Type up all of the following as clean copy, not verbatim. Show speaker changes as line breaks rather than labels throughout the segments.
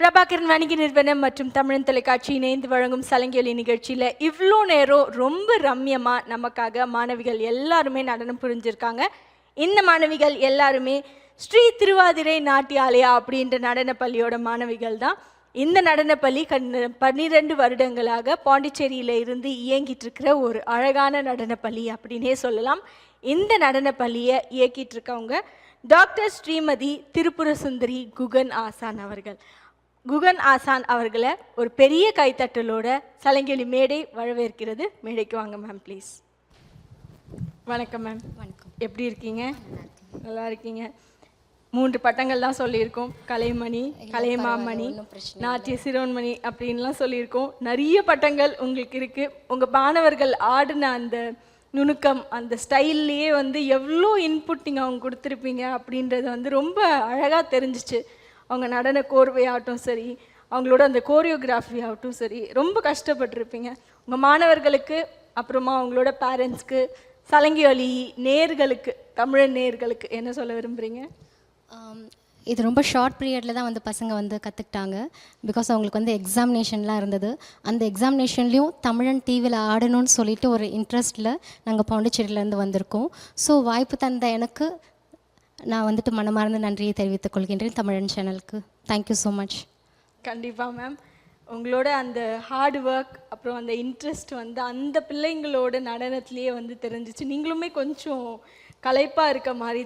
பிரபாகரன் வணிக நிறுவனம் மற்றும் தமிழன் தொலைக்காட்சி இணைந்து வழங்கும் சலங்கொலி நிகழ்ச்சியில் இவ்வளோ நேரம் ரொம்ப ரம்யமாக நமக்காக மாணவிகள் எல்லாருமே நடனம் புரிஞ்சிருக்காங்க. இந்த மாணவிகள் எல்லாருமே ஸ்ரீ திருவாதிரை நாட்டியாலயா அப்படின்ற நடனப்பள்ளியோட மாணவிகள் தான். இந்த நடனப்பள்ளி 12 வருடங்களாக பாண்டிச்சேரியில் இருந்து இயங்கிட்டு இருக்கிற ஒரு அழகான நடனப்பள்ளி அப்படின்னே சொல்லலாம். இந்த நடனப்பள்ளியை இயக்கிட்டு இருக்கவங்க டாக்டர் ஸ்ரீமதி திருப்புர சுந்தரி குகன் ஆசான் அவர்கள். குகன் ஆசான் அவர்களை ஒரு பெரிய கைத்தட்டலோட சலங்கொலி மேடை வரவேற்கிறது. மேடைக்கு வாங்க மேம் ப்ளீஸ். வணக்கம் மேம்.
வணக்கம்.
எப்படி இருக்கீங்க? நல்லா இருக்கீங்க. 3 பட்டங்கள் தான் சொல்லியிருக்கோம். கலைமணி, கலைமாமணி, நாட்டிய சிரோன்மணி அப்படின்லாம் சொல்லியிருக்கோம். நிறைய பட்டங்கள் உங்களுக்கு இருக்குது. உங்கள் மாணவர்கள் ஆடின அந்த நுணுக்கம், அந்த ஸ்டைல்லையே எவ்வளோ இன்புட் நீங்கள் அவங்க கொடுத்துருப்பீங்க அப்படின்றது ரொம்ப அழகாக தெரிஞ்சிச்சு. அவங்க நடன கோர்வையாகட்டும் சரி, அவங்களோட அந்த கோரியோகிராஃபி ஆகட்டும் சரி, ரொம்ப கஷ்டப்பட்டுருப்பீங்க. உங்கள் மாணவர்களுக்கு அப்புறமா அவங்களோட பேரண்ட்ஸ்க்கு, சலங்கொலி நேர்களுக்கு, தமிழ் நேர்களுக்கு என்ன சொல்ல விரும்புகிறீங்க?
இது ரொம்ப ஷார்ட் பீரியடில் தான் பசங்க கற்றுக்கிட்டாங்க. பிகாஸ் அவங்களுக்கு எக்ஸாமினேஷன்லாம் இருந்தது. அந்த எக்ஸாமினேஷன்லேயும் தமிழன் டிவியில் ஆடணும்னு சொல்லிட்டு ஒரு இன்ட்ரெஸ்ட்டில் நாங்கள் பாண்டிச்சேரியிலேருந்து வந்திருக்கோம். ஸோ வாய்ப்பு தந்த எனக்கு நான் மனமார்ந்த நன்றியை தெரிவித்துக் கொள்கின்றேன் தமிழன் சேனலுக்கு. Thank you so much.
கண்டிப்பாக மேம். உங்களோட அந்த ஹார்ட் ஒர்க் அப்புறம் அந்த இன்ட்ரெஸ்ட் அந்த பிள்ளைங்களோட நடனத்துலேயே தெரிஞ்சிச்சு. நீங்களுமே கொஞ்சம் களைப்பாக இருக்க மாதிரி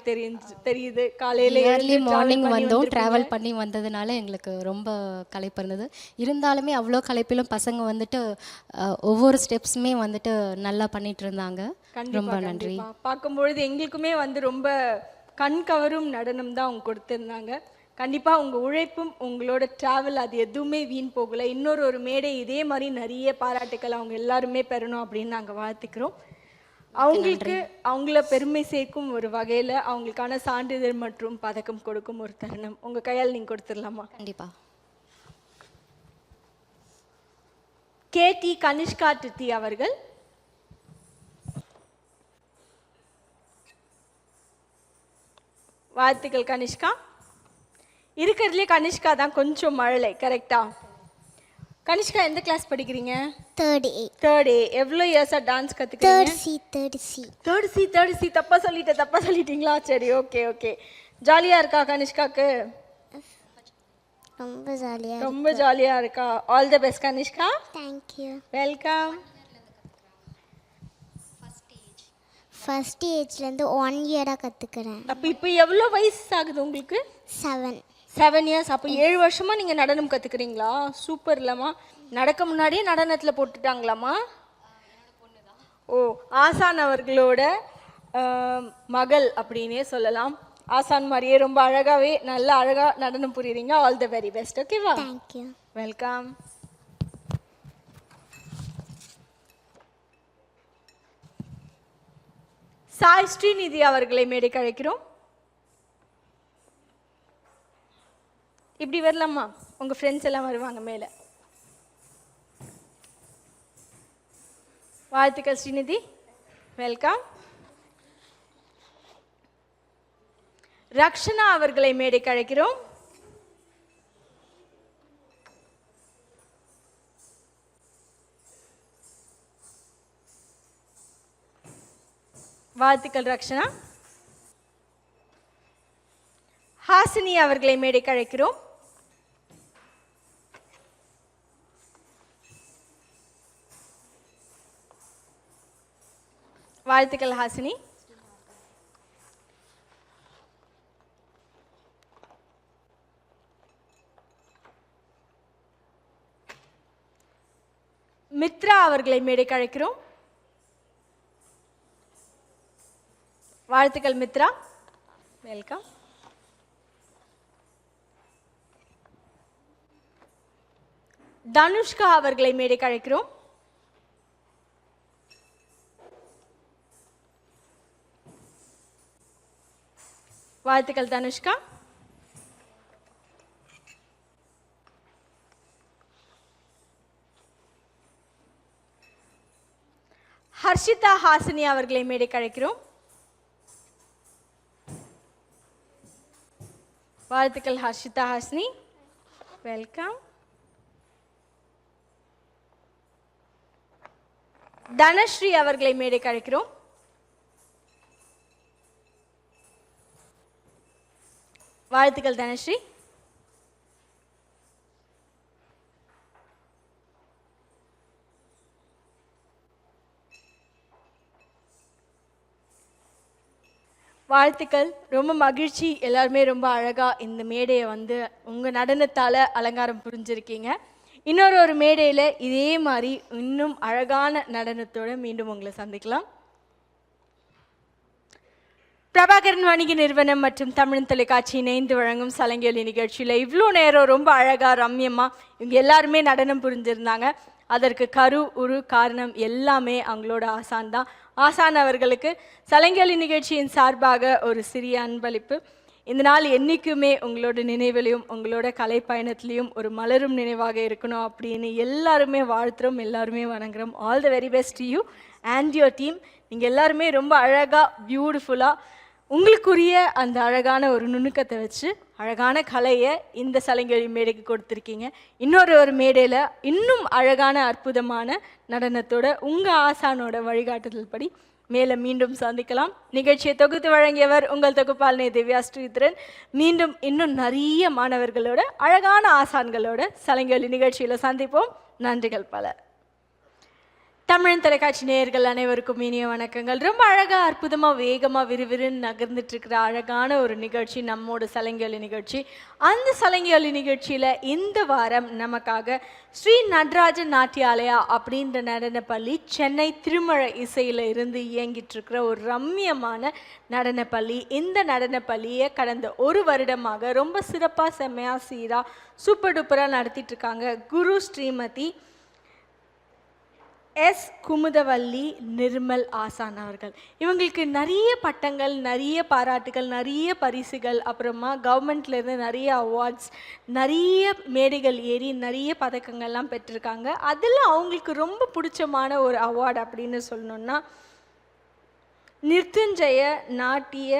தெரியுது. காலையில்
ஏர்லி மார்னிங் வந்தோம், ட்ராவல் பண்ணி வந்ததுனால எங்களுக்கு ரொம்ப களைப்பு இருந்தது. இருந்தாலுமே அவ்வளோ களைப்பிலும் பசங்க ஒவ்வொரு ஸ்டெப்ஸுமே நல்லா பண்ணிட்டு இருந்தாங்க. ரொம்ப நன்றி.
பார்க்கும்பொழுது எங்களுக்குமே ரொம்ப கண் கவரும் நடனம் தான் அவங்க கொடுத்துருந்தாங்க. கண்டிப்பாக உங்கள் உழைப்பும் உங்களோட ட்ராவல் அது எதுவுமே வீண் போகலை. இன்னொரு மேடை இதே மாதிரி நிறைய பாராட்டுக்கள் அவங்க எல்லாருமே பெறணும் அப்படின்னு நாங்கள் வாழ்த்துக்கிறோம். அவங்களுக்கு அவங்கள பெருமை சேர்க்கும் ஒரு வகையில் அவங்களுக்கான சான்றிதழ் மற்றும் பதக்கம் கொடுக்கும் ஒரு தருணம் உங்கள் கையால் நீங்கள் கொடுத்துடலாமா?
கண்டிப்பாக.
KT கனிஷ்கா டித்தி அவர்கள். வாழ்த்துக்கள் கனிஷ்கா. இருக்கிறதுலே கனிஷ்கா தான் கொஞ்சம் மழலை. கரெக்டா? கனிஷ்கா எந்த கிளாஸ் படிக்கிறீங்க? தேர்ட் ஏ. எவ்வளோ இயர்ஸாக டான்ஸ் கற்றுக்கிறீங்க? Third C. தப்பாக சொல்லிட்டீங்களா? சரி, ஓகே ஓகே. ஜாலியாக இருக்கா கனிஷ்காக்கு? ரொம்ப ஜாலியாக இருக்கா. All the best Kanishka.
Thank you.
Welcome.
First ஏஜ்லேருந்து 1 இயராக கற்றுக்கிறேன்.
அப்போ இப்போ எவ்வளோ வயசு ஆகுது உங்களுக்கு?
7
இயர்ஸ். அப்போ 7 வருஷமாக நீங்கள் நடனம் கற்றுக்குறீங்களா? சூப்பர் இல்லைம்மா. நடக்க முன்னாடியே நடனத்தில் போட்டுட்டாங்களாம்மா? ஓ, ஆசான் அவர்களோட மகள் அப்படின்னே சொல்லலாம். ஆசான் மாதிரியே ரொம்ப அழகாகவே நல்லா அழகாக நடனம் புரியுறீங்க. All the very best. ஓகேவா?
தேங்க்யூ.
வெல்கம். சாய் ஸ்ரீநிதி அவர்களை மேடைக்கு அழைக்கிறோம். இப்படி வரலாமா? உங்க ஃப்ரெண்ட்ஸ் எல்லாம் வருவாங்க மேலே. வாழ்த்துக்கள் ஸ்ரீநிதி. வெல்கம். ரக்ஷனா அவர்களை மேடைக்கு அழைக்கிறோம். வாழ்த்துக்கள் ரக்ஷனா. ஹாசினி அவர்களை மேடைக்கு அழைக்கிறோம். வாழ்த்துக்கள் ஹாசினி. மித்ரா அவர்களை மேடைக்கு அழைக்கிறோம். வாழ்த்துக்கள் மித்ரா. வெல்கம். தனுஷ்கா அவர்களை மேடைக்கு அழைக்கிறோம். வாழ்த்துக்கள் தனுஷ்கா. ஹர்ஷிதா ஹாசினி அவர்களை மேடைக்கு அழைக்கிறோம். வாழ்த்துக்கள் ஹர்ஷிதா ஹாசினி. வெல்கம். தனஸ்ரீ அவர்களை மேடைக்கு அழைக்கிறோம். வாழ்த்துக்கள் தனஸ்ரீ. வாழ்த்துக்கள். ரொம்ப மகிழ்ச்சி. எல்லாருமே ரொம்ப அழகாக இந்த மேடையை வந்து உங்கள் நடனத்தால் அலங்காரம் புரிஞ்சிருக்கீங்க. இன்னொரு மேடையில் இதே மாதிரி இன்னும் அழகான நடனத்தோடு மீண்டும் உங்களை சந்திக்கலாம். பிரபாகரன் வணிக நிறுவனம் மற்றும் தமிழ் தொலைக்காட்சி இணைந்து வழங்கும் சலங்கொலி நிகழ்ச்சியில் இவ்வளோ நேரம் ரொம்ப அழகாக ரம்யமாக இவங்க எல்லாருமே நடனம் புரிஞ்சிருந்தாங்க. அதற்கு காரணம் எல்லாமே அவங்களோட ஆசான் தான். ஆசான் அவர்களுக்கு சலங்கொலி நிகழ்ச்சியின் சார்பாக ஒரு சிறிய அன்பளிப்பு. இந்த நாள் என்றைக்குமே உங்களோட நினைவிலையும் உங்களோட கலை பயணத்துலேயும் ஒரு மலரும் நினைவாக இருக்கணும் அப்படின்னு எல்லாருமே வாழ்த்துறோம், எல்லாருமே வணங்குறோம். All the very best to you and your team. நீங்கள் எல்லாருமே ரொம்ப அழகாக பியூட்டிஃபுல்லாக உங்களுக்குரிய அந்த அழகான ஒரு நுணுக்கத்தை வச்சு அழகான கலையை இந்த சலங்கொலி மேடைக்கு கொடுத்துருக்கீங்க. இன்னொரு மேடையில் இன்னும் அழகான அற்புதமான நடனத்தோட உங்கள் ஆசானோட வழிகாட்டுதல் படி மேலே மீண்டும் சந்திக்கலாம். நிகழ்ச்சியை தொகுத்து வழங்கியவர் உங்கள் தொகுப்பாளனே திவ்யா ஸ்ரீதரன். மீண்டும் இன்னும் நிறைய மாணவர்களோட அழகான ஆசான்களோட சலங்கொலி நிகழ்ச்சியில் சந்திப்போம். நன்றிகள் பல. தமிழ் தொலைக்காட்சி நேயர்கள் அனைவருக்கும் இனிய வணக்கங்கள். ரொம்ப அழகாக அற்புதமாக வேகமாக விறுவிறுன்னு நகர்ந்துட்டு இருக்கிற அழகான ஒரு நிகழ்ச்சி நம்மோட சலங்கொலி நிகழ்ச்சி. அந்த சலங்கொலி நிகழ்ச்சியில் இந்த வாரம் நமக்காக ஸ்ரீ நடராஜன் நாட்டியாலயா அப்படின்ற நடனப்பள்ளி சென்னை திருமழை இசையில் இருந்து இயங்கிட்டு இருக்கிற ஒரு ரம்மியமான நடனப்பள்ளி. இந்த நடனப்பள்ளியை கடந்த ஒரு வருடமாக ரொம்ப சிறப்பாக செம்மையாக சீராக சூப்பர் டூப்பராக நடத்திட்டு இருக்காங்க குரு ஸ்ரீமதி எஸ். குமுதவல்லி நிர்மல் ஆசான் அவர்கள். இவங்களுக்கு நிறைய பட்டங்கள், நிறைய பாராட்டுகள், நிறைய பரிசுகள், அப்புறமா கவர்மெண்ட்லேருந்து நிறைய அவார்ட்ஸ், நிறைய மேடைகள் ஏறி நிறைய பதக்கங்கள்லாம் பெற்றிருக்காங்க. அதில் அவங்களுக்கு ரொம்ப பிடிச்சமான ஒரு அவார்டு அப்படின்னு சொல்லணுன்னா நிருத்யுஞ்சய நாட்டிய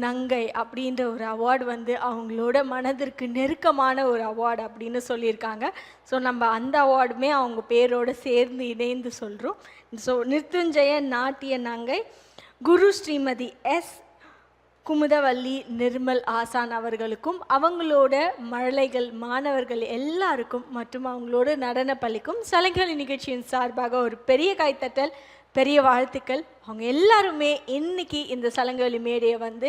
நங்கை அப்படின்ற ஒரு அவார்டு வந்து அவங்களோட மனதிற்கு நெருக்கமான ஒரு அவார்டு அப்படின்னு சொல்லியிருக்காங்க. ஸோ நம்ம அந்த அவார்டுமே அவங்க பேரோடு சேர்ந்து இணைந்து சொல்கிறோம். ஸோ நிருத்யுஞ்சய நாட்டிய நங்கை குரு ஸ்ரீமதி எஸ். குமுதவல்லி நிர்மல் ஆசான் அவர்களுக்கும் அவங்களோட மழலைகள் மாணவர்கள் எல்லாருக்கும் மற்றும் அவங்களோட நடன பள்ளிக்கும் சலங்கொலி நிகழ்ச்சியின் சார்பாக ஒரு பெரிய கைத்தட்டல், பெரிய வாழ்த்துக்கள். அவங்க எல்லாருமே இன்னைக்கு இந்த சலங்கொலி மேடையை வந்து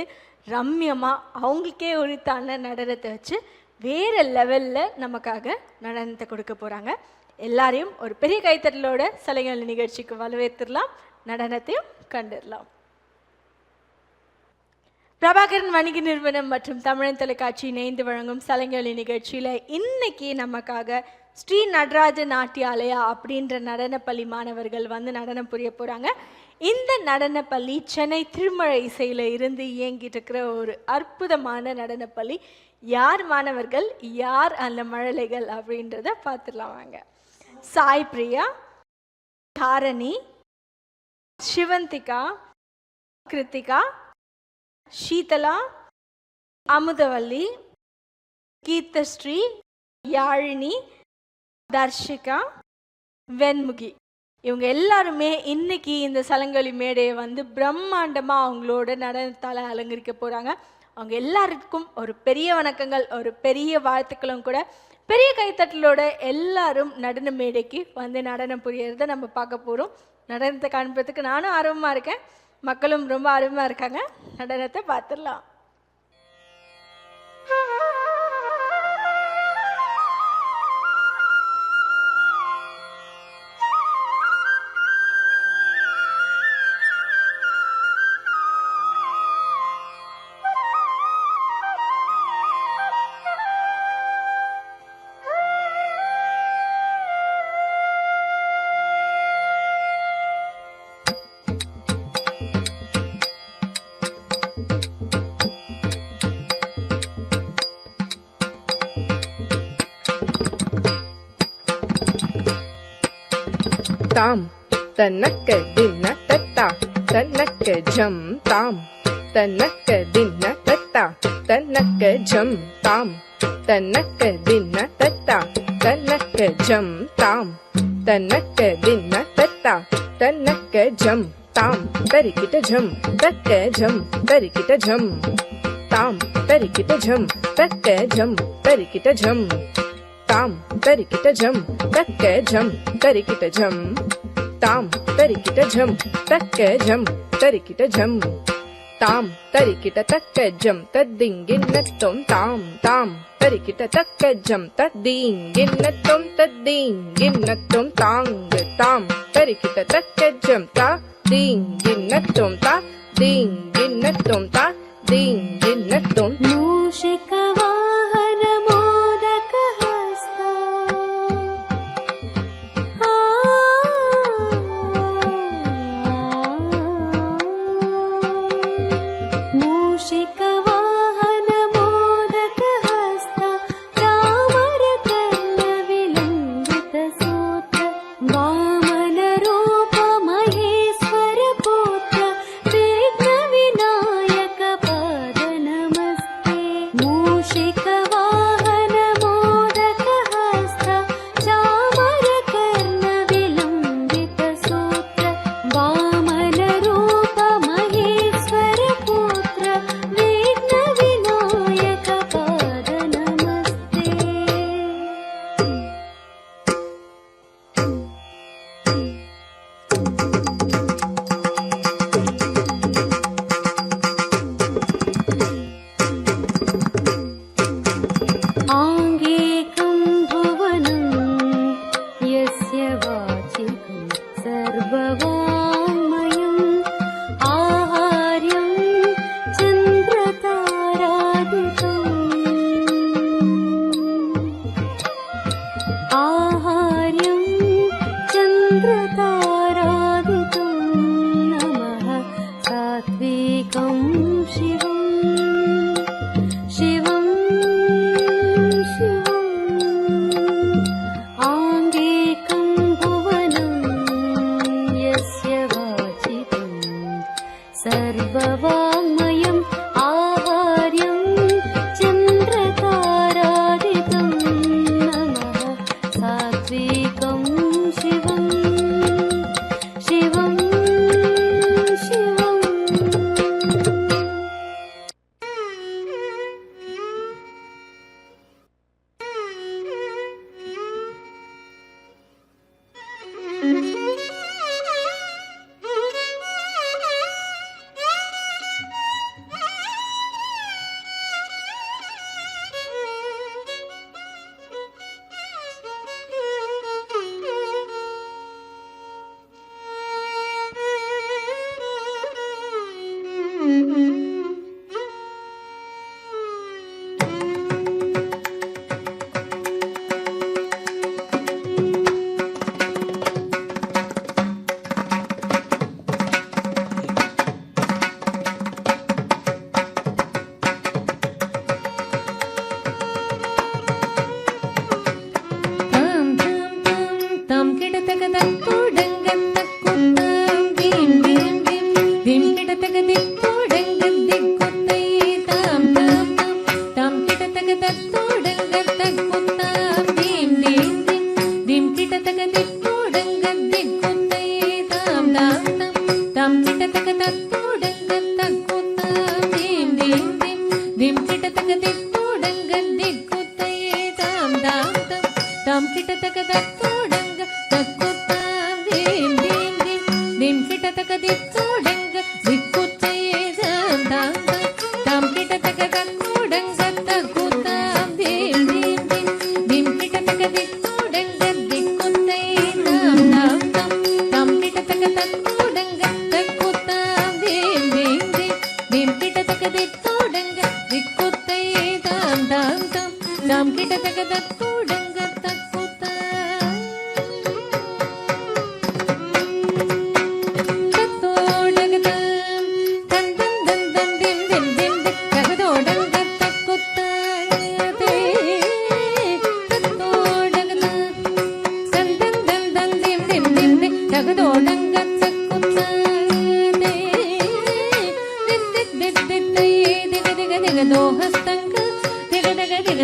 ரம்யமாக அவங்களுக்கே உரித்தான நடனத்தை வச்சு வேறு லெவலில் நமக்காக நடனத்தை கொடுக்க போகிறாங்க. எல்லாரையும் ஒரு பெரிய கைத்தட்டலோட சலங்கொலி நிகழ்ச்சிக்கு வரவேற்றுடலாம், நடனத்தையும் கண்டுடலாம். பிரபாகரன் வணிக நிறுவனம் மற்றும் தமிழ் தொலைக்காட்சி இணைந்து வழங்கும் சலங்கொலி நிகழ்ச்சியில் இன்னைக்கு நமக்காக ஸ்ரீ நடராஜ நாட்டியாலயா அப்படின்ற நடனப்பள்ளி மாணவர்கள் வந்து நடனம் புரிய போகிறாங்க. இந்த நடனப்பள்ளி சென்னை திருமழை இசையில் இருந்து இயங்கிட்டு இருக்கிற ஒரு அற்புதமான நடனப்பள்ளி. யார் மாணவர்கள், யார் அந்த மழலைகள் அப்படின்றத பார்த்துடலாம் வாங்க. சாய் பிரியா, தாரணி, சிவந்திகா, கிருத்திகா, ஷீதலா, அமுதவல்லி, கீர்த்தஸ்ரீ, யாழினி, தர்ஷிகா, வெண்முகி. இவங்க எல்லாருமே இன்னைக்கு இந்த சலங்கொலி மேடையை வந்து பிரம்மாண்டமாக அவங்களோட நடனத்தால் அலங்கரிக்க போகிறாங்க. அவங்க எல்லாருக்கும் ஒரு பெரிய வணக்கங்கள், ஒரு பெரிய வாழ்த்துக்களும் கூட. பெரிய கைத்தட்டலோட எல்லாரும் நடன மேடைக்கு வந்து நடனம் புரியறத நம்ம பார்க்க போகிறோம். நடனத்தை காண்பதுக்கு நானும் ஆர்வமாக இருக்கேன், மக்களும் ரொம்ப ஆர்வமாக இருக்காங்க. நடனத்தை பார்த்துடலாம்.
தாம் தன்னக்க தின்ன தத்தா தன்னக்க ஜம் தாம் தன்னக்க தின்ன தத்தா தன்னக்க ஜம் தாம் தன்னக்க தின்ன தத்தா தன்னக்க ஜம் தாம் தன்னக்க தின்ன தத்தா தன்னக்க ஜம் தாம் தரிக்கிட்ட ஜம் தக்க ஜம் தரிக்கிட்ட ஜம் தாம் தரிக்கிட்ட ஜம் தக்க ஜம் தரிக்கிட்ட ஜம் தாம் தரிக்கிட்ட ஜம் தக்க ஜம் தரிக்கிட்ட ஜம் தாம் தரிக்கிட்ட ஜம் தக்க ஜம் தரிக்கிட்ட ஜம் தாம் தரிக்கிட்ட தக்க ஜம் தத்திங்கின்னத்தொம் தாம் தாம் தரிக்கிட்ட தக்க ஜம் தத்தீங்கின்னத்தொம் தத்தீங்கின்னத்தொம் தாங்கு தாம் தரிக்கிட்ட தக்க ஜம் தா தீங்கின்னத்தொம் தா தீங்கின்னத்தொம் தா தீங்கின்னத்தொம்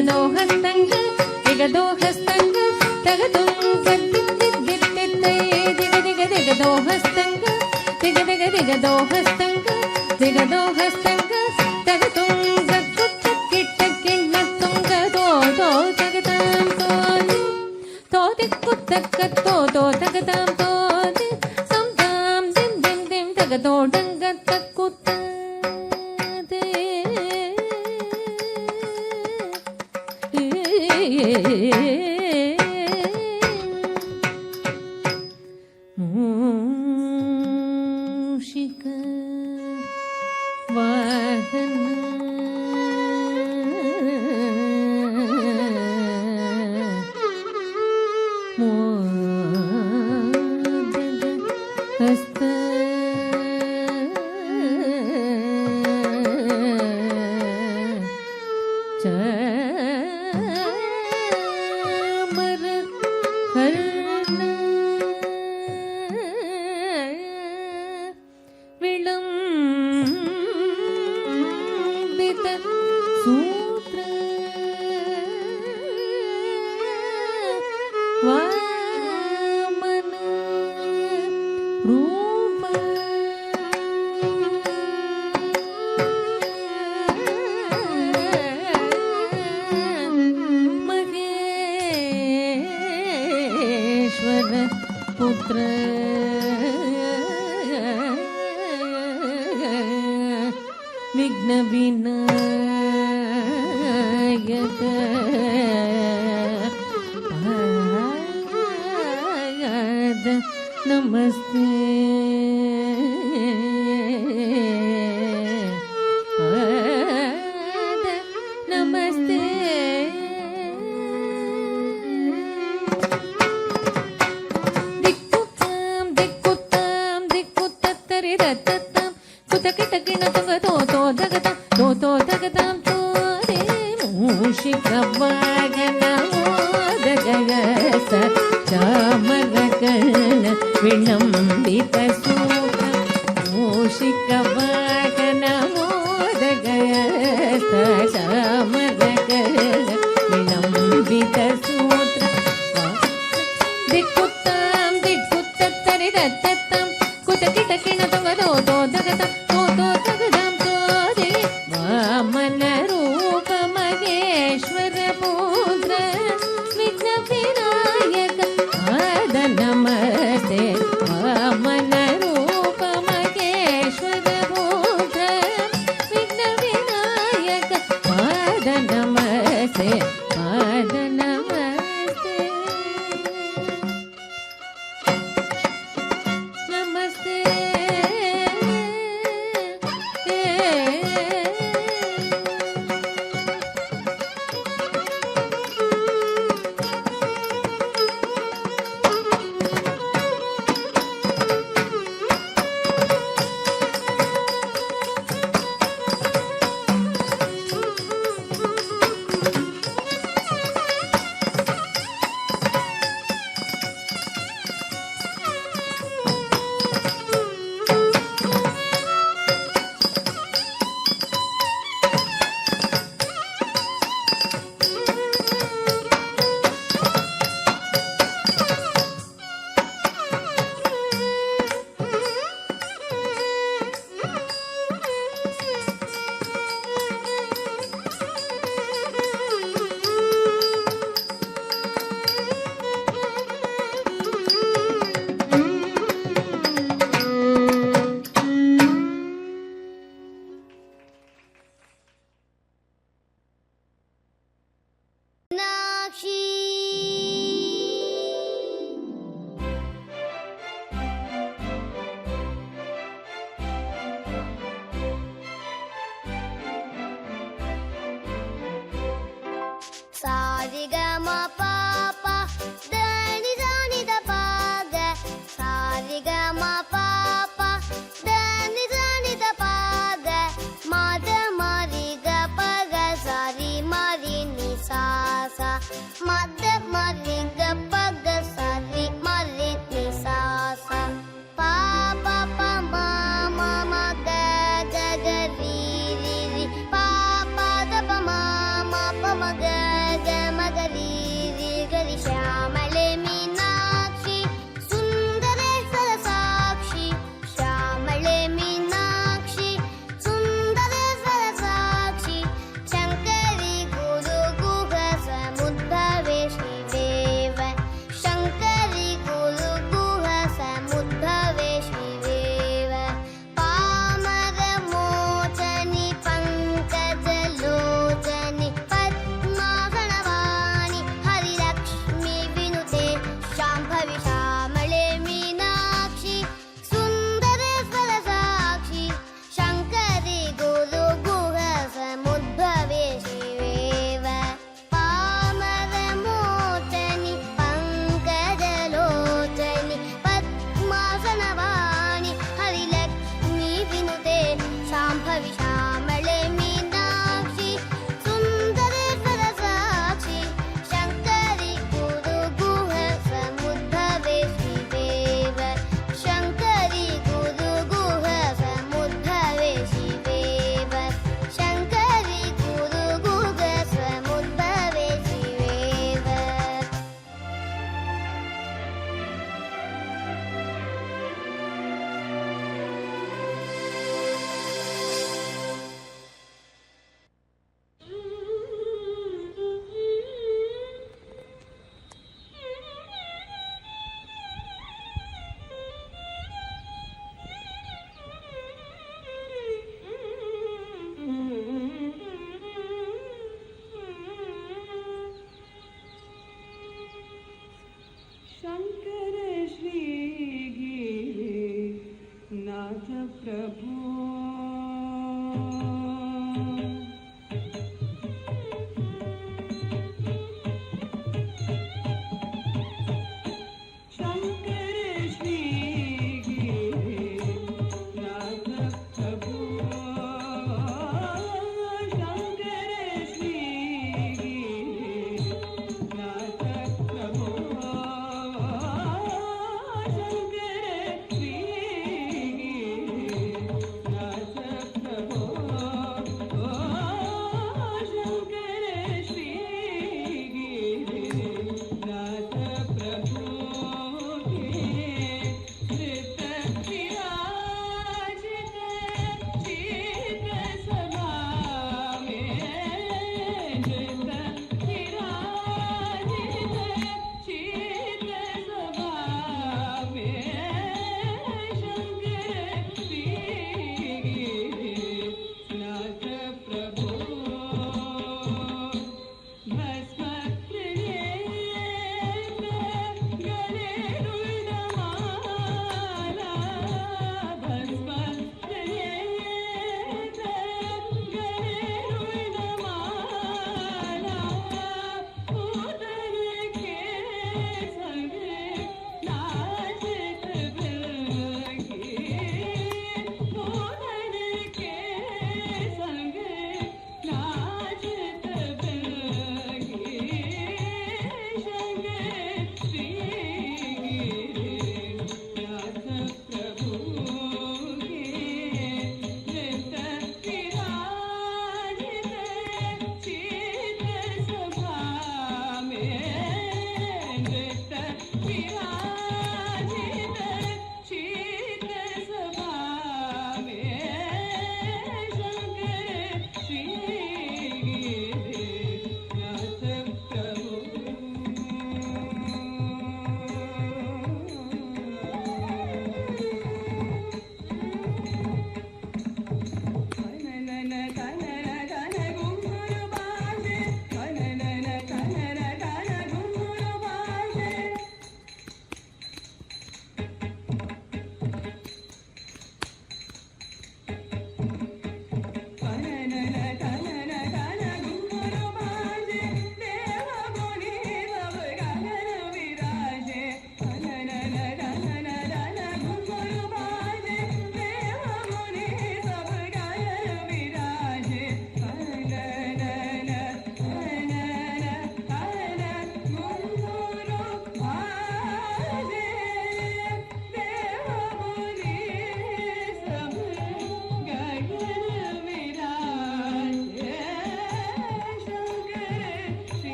Doha ಜಿಗದೋ ಹಸ್ತಂಗ ಜಿಗದೋ ಹಸ್ತಂಗ ತಗತುಂಗ ಕುತ್ತ ಕಿಟ್ಟ ಕಿಣ್ಣ ತುಂಗ ತೋ ತೋ ತಗತಾಂ ತೋದಿ ತೋದಿ ಕುತ್ತಕ್ಕ ತೋ ತೋ ತಗತಾಂ ತೋದಿ ಸಂತಾಂ ದಿಂ ದಿಂ ದಿಂ ತಗತೋ ಡಂಗ ತಕ್ಕುತ್ತ ಮೂಷಿಕ ವಾಹನ ಮೋದಕ ಹಸ್ತ ಚಾಮರ ಕರ್ಣ ವಿಳಂಬಿತ ಸೂತ್ರ ವಾಮನ ರೂಪ ಮಹೇಶ್ವರ ಪುತ್ರ ವಿಘ್ನ ವಿನಾಯಕ ಪಾದ ನಮಸ್ತೆ ಪಾದ ನಮಸ್ತೆ ದಿಕ್ಕುತ್ತಾಂ ದಿಕ್ಕುತ್ತಾಂ ದಿಕ್ಕುತ್ತತ್ತರಿ ದತ್ತತ್ತಾಂ ಕುತಕಿಟಕಿಣ ತುಂಗ ತೋ ತೋ ದಗತ ತೋ ತೋ ದಗತಾಂ ತೋರೆ ಮೂಷಿಕ ವಾಗನ ಮೋದಗಯಸ ಚಾಮರ ಕರ್ಣ ವಿಳಂಬಿತ ಸೂತ್ರ ಮೂಷಿಕ ವಾಗನ ಮೋದಗಯಸ ಚಾಮರ ಕರ್ಣ ವಿಳಂಬಿತ ಸೂತ್ರ ದಿಕ್ಕುತ್ತಾಂ ದಿಕ್ಕುತ್ತತ್ತರಿ ದತ್ತತ್ತಾಂ ಕುತಕಿಟಕಿಣ ತುಂಗ ತೋ ತೋ ದಗತ ತೋ ತೋ ದಗತಾಂ ತೋದೆ ವಾಮನ ರೂಪ ಮಹೇಶ್ವರ ಪುತ್ರ ವಿಘ್ನ ವಿನಾಯಕ ಪಾದ ನಮಸ್ತೆ ವಾಮನ ರೂಪ ಮಹೇಶ್ವರ ಪುತ್ರ ವಿಘ್ನ ವಿನಾಯಕ ಪಾದ ನಮಸ್ತೆ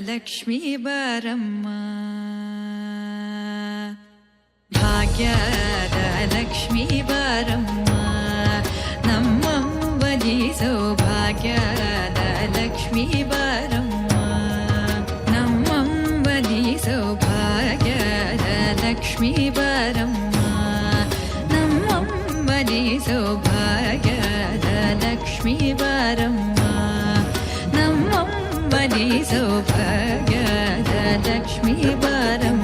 ಲಕ್ಷ್ಮೀ ಬಾರಮ್ಮ ಭಾಗ್ಯದ ಲಕ್ಷ್ಮೀ ಬಾರಮ್ಮ ನಮ್ಮಂಬಲಿ ಸೌಭಾಗ್ಯದ ಲಕ್ಷ್ಮೀ ಬಾರಮ್ಮ ನಮ್ಮಂಬಲಿ ಸೌಭಾಗ್ಯದ ಲಕ್ಷ್ಮೀ ಬಾರಮ್ಮ ನಮ್ಮಂಬಲಿ ಸೌಭಾಗ್ಯದ ಲಕ್ಷ್ಮೀ ಬಾರಮ್ಮ ನಮ್ಮಂಬಲಿ ಸೌಭಾಗ್ಯದ ಲಕ್ಷ್ಮೀ ಬಾರಮ್ಮ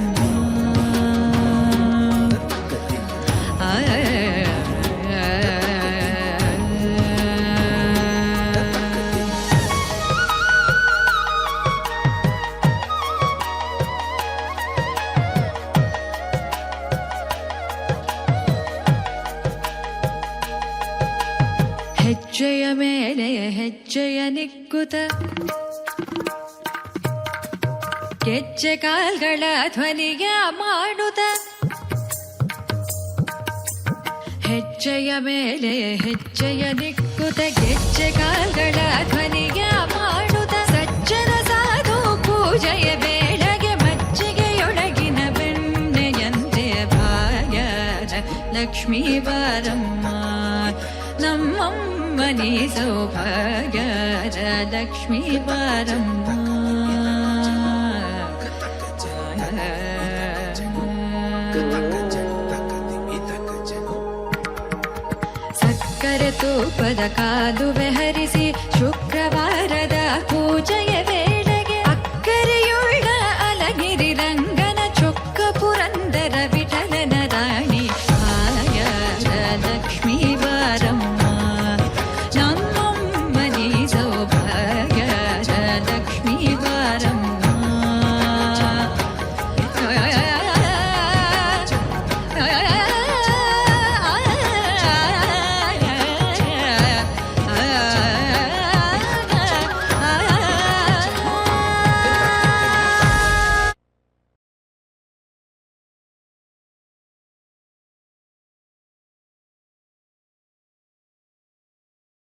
ಹೆಜ್ಜೆಯ ಮೇಲೆ ಹೆಜ್ಜೆಯ ನಿಕ್ಕುತ ಗೆಜ್ಜೆ ಕಾಲ್ಗಳ ಧ್ವನಿಯ ಮಾಡುತ್ತ ಹೆಜ್ಜೆಯ ಮೇಲೆ ಹೆಜ್ಜೆಯ ನಿಕ್ಕುತ ಗೆಜ್ಜೆ ಕಾಲ್ಗಳ ಧ್ವನಿಯ ಮಾಡುತ್ತ ಸಜ್ಜನ ಸಾಧು ಪೂಜೆಯ ಬೇಳೆಗೆ ಮಜ್ಜಿಗೆಯೊಳಗಿನ ಬೆಣ್ಣೆಯಂತೆ ಭಾಗ್ಯದ ಲಕ್ಷ್ಮೀ ಬಾರಮ್ಮ ನಮ್ಮಮ್ಮನಿ ಸೌಭಾಗ್ಯದ ಲಕ್ಷ್ಮೀ ಬಾರಮ್ಮ ಸಕ್ಕರೆ ತೂಪದ ಕಾಲುವೆ ಹರಿಸಿ